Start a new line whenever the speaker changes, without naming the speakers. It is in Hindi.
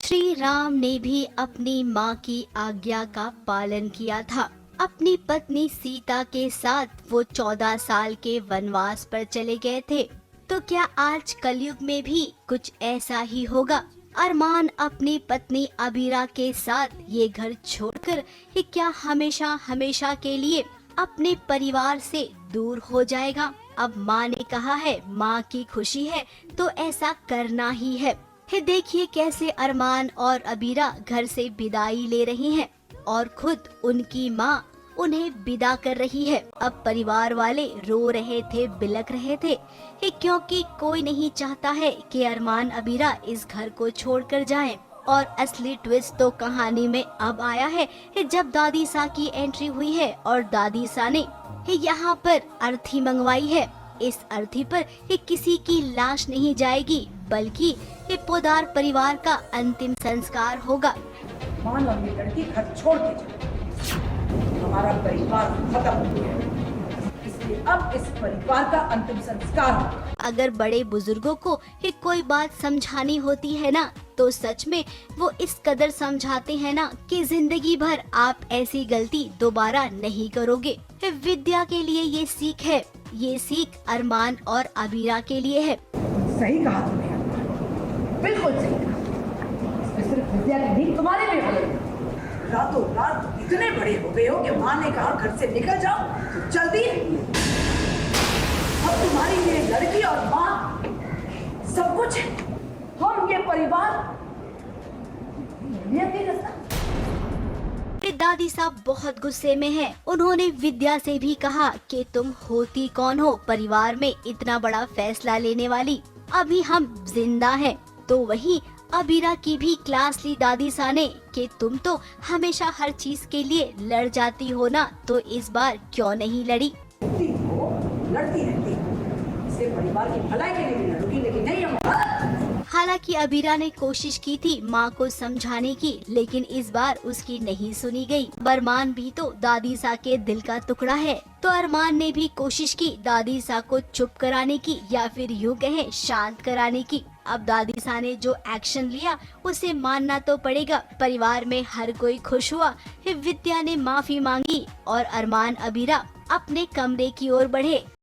श्री राम ने भी अपनी माँ की आज्ञा का पालन किया था। अपनी पत्नी सीता के साथ वो 14 साल के वनवास पर चले गए थे। तो क्या आज कलयुग में भी कुछ ऐसा ही होगा? अरमान अपनी पत्नी अबीरा के साथ ये घर छोड़कर ये क्या हमेशा हमेशा के लिए अपने परिवार से दूर हो जाएगा? अब माँ ने कहा है, माँ की खुशी है तो ऐसा करना ही है। देखिए कैसे अरमान और अबीरा घर से विदाई ले रही हैं और खुद उनकी माँ उन्हें विदा कर रही है। अब परिवार वाले रो रहे थे, बिलख रहे थे, क्योंकि कोई नहीं चाहता है कि अरमान अबीरा इस घर को छोड़कर जाएं। और असली ट्विस्ट तो कहानी में अब आया है जब दादी सा की एंट्री हुई है और दादी सा ने यहाँ पर अर्थी मंगवाई है। इस अर्थी पर किसी की लाश नहीं जाएगी, बल्कि पोदार परिवार का अंतिम संस्कार होगा।
मान और ये लड़की घर छोड़ के चली, हमारा परिवार खत्म हो गया, इसलिए अब इस परिवार का अंतिम संस्कार होगा।
अगर बड़े बुजुर्गों को कोई बात समझानी होती है ना, तो सच में वो इस कदर समझाते हैं ना कि जिंदगी भर आप ऐसी गलती दोबारा नहीं करोगे। विद्या के लिए ये सीख है, ये सीख अरमान और अबीरा के लिए है।
सही कहा तुमने, बिल्कुल सही कहा। इसमें सिर्फ विद्या की नहीं, तुम्हारे भी हो गई। रातों रात इतने बड़े हो गए हो कि माँ ने कहा घर से निकल जाओ तो चल दिए। अब तुम्हारी ये लड़की और माँ सब कुछ है, हम ये परिवार ये भी रास्ता।
दादी साहब बहुत गुस्से में हैं। उन्होंने विद्या से भी कहा कि तुम होती कौन हो परिवार में इतना बड़ा फैसला लेने वाली, अभी हम जिंदा हैं। तो वहीं अबीरा की भी क्लास ली दादी सा ने कि तुम तो हमेशा हर चीज के लिए लड़ जाती हो ना, तो इस बार क्यों नहीं लड़ी?
लड़ती रहती हो, इसे परिवार की भलाई के लिए लड़ूंगी, लेकिन नहीं हम।
हालांकि अबीरा ने कोशिश की थी माँ को समझाने की, लेकिन इस बार उसकी नहीं सुनी गई। अरमान भी तो दादी सा के दिल का टुकड़ा है, तो अरमान ने भी कोशिश की दादी सा को चुप कराने की, या फिर यूँ कहें शांत कराने की। अब दादी सा ने जो एक्शन लिया उसे मानना तो पड़ेगा। परिवार में हर कोई खुश हुआ। विद्या ने माफी मांगी और अरमान अबीरा अपने कमरे की ओर बढ़े।